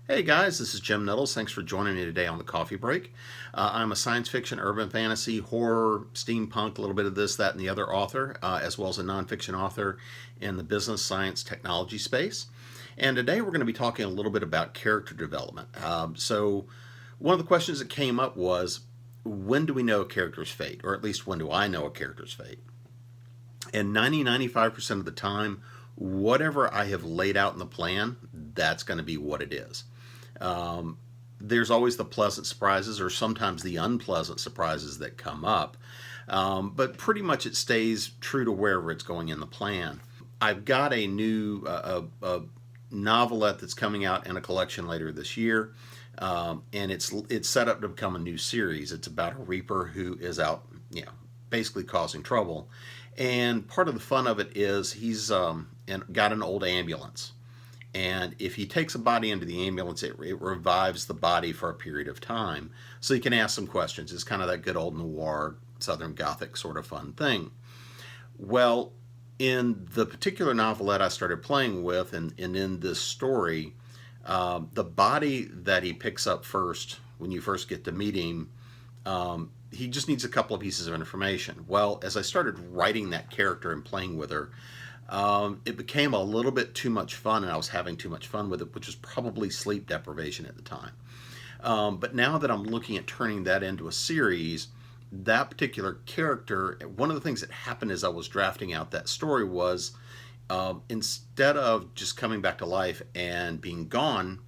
Hey guys, this is Jim Nettles. Thanks for joining me today on the coffee break. I'm a science fiction, urban fantasy, horror, steampunk, a little bit of this, that, and the other author, as well as a nonfiction author in the business, science, technology space. And today we're going to be talking a little bit about character development. One of the questions that came up was, when do we know a character's fate? Or at least when do I know a character's fate? And 95% of the time, whatever I have laid out in the plan, that's going to be what it is. Um, there's always the pleasant surprises or sometimes the unpleasant surprises that come up. But pretty much it stays true to wherever it's going in the plan. I've got a new novelette that's coming out in a collection later this year. And it's set up to become a new series. It's about a reaper who is out, basically causing trouble. And part of the fun of it is he's got an old ambulance. And if he takes a body into the ambulance, it revives the body for a period of time. So you can ask some questions. It's kind of that good old noir, Southern Gothic sort of fun thing. Well, in the particular novelette I started playing with, and in this story, the body that he picks up first, when you first get to meet him, he just needs a couple of pieces of information. Well, as I started writing that character and playing with her, it became a little bit too much fun, and I was having too much fun with it, which was probably sleep deprivation at the time. But now that I'm looking at turning that into a series, that particular character, one of the things that happened as I was drafting out that story was, instead of just coming back to life and being gone,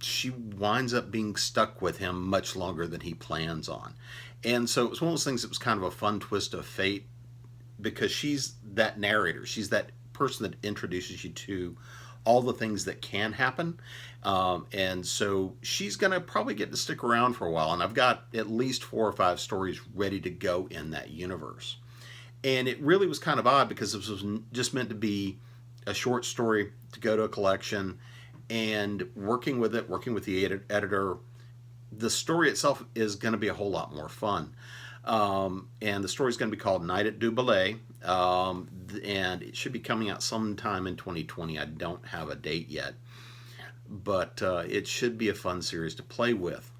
she winds up being stuck with him much longer than he plans on. And so it was one of those things that was kind of a fun twist of fate, because she's that narrator. She's that person that introduces you to all the things that can happen. And so she's going to probably get to stick around for a while. And I've got at least 4 or 5 stories ready to go in that universe. And it really was kind of odd because this was just meant to be a short story to go to a collection, and working with the editor, the story itself is going to be a whole lot more fun. And the story is going to be called Night at Dubalay, and it should be coming out sometime in 2020. I don't have a date yet, but it should be a fun series to play with.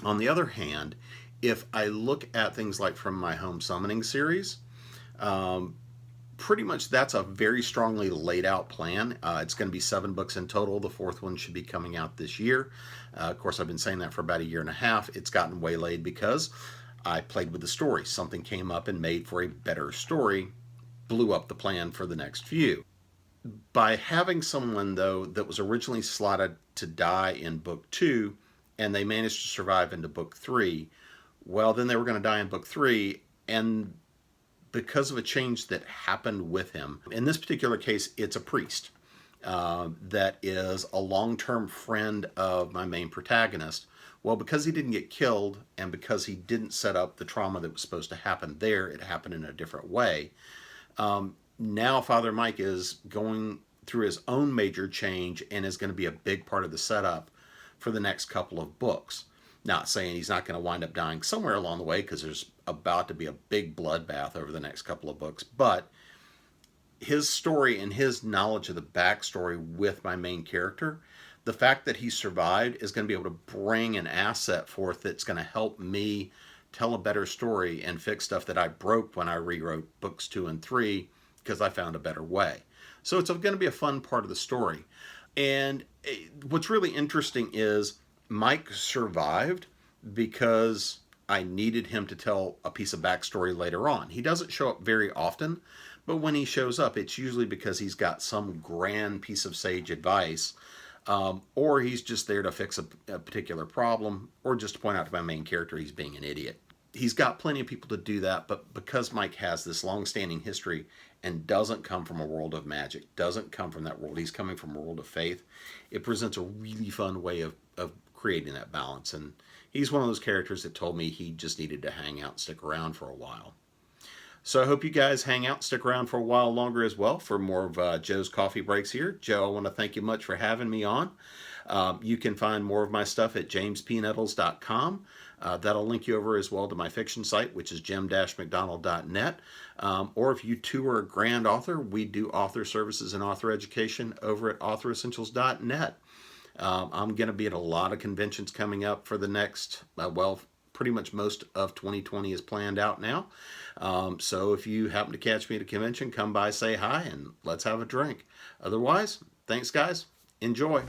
On the other hand, if I look at things like from my home summoning series, pretty much that's a very strongly laid out plan. It's going to be 7 books in total. The 4th one should be coming out this year. Of course, I've been saying that for about a year and a half. It's gotten waylaid because I played with the story. Something came up and made for a better story, blew up the plan for the next few. By having someone, though, that was originally slotted to die in book 2, and they managed to survive into book 3, well, then they were going to die in book 3, and because of a change that happened with him, in this particular case, it's a priest that is a long-term friend of my main protagonist. Well, because he didn't get killed, and because he didn't set up the trauma that was supposed to happen there, it happened in a different way. Now Father Mike is going through his own major change and is going to be a big part of the setup for the next couple of books. Not saying he's not going to wind up dying somewhere along the way, because there's about to be a big bloodbath over the next couple of books, but his story and his knowledge of the backstory with my main character, the fact that he survived is going to be able to bring an asset forth that's going to help me tell a better story and fix stuff that I broke when I rewrote books 2 and 3, because I found a better way. So it's going to be a fun part of the story. And what's really interesting is Mike survived because I needed him to tell a piece of backstory later on. He doesn't show up very often, but when he shows up, it's usually because he's got some grand piece of sage advice, or he's just there to fix a particular problem, or just to point out to my main character he's being an idiot. He's got plenty of people to do that, but because Mike has this long-standing history and doesn't come from a world of magic, doesn't come from that world, he's coming from a world of faith, it presents a really fun way of creating that balance. And he's one of those characters that told me he just needed to hang out and stick around for a while. So I hope you guys hang out and stick around for a while longer as well for more of Joe's Coffee Breaks here. Joe, I want to thank you much for having me on. You can find more of my stuff at jamespnettles.com. That'll link you over as well to my fiction site, which is jim-mcdonald.net. Or if you too are a grand author, we do author services and author education over at authoressentials.net. I'm going to be at a lot of conventions coming up for the next, pretty much most of 2020 is planned out now. So if you happen to catch me at a convention, come by, say hi, and let's have a drink. Otherwise, thanks, guys. Enjoy.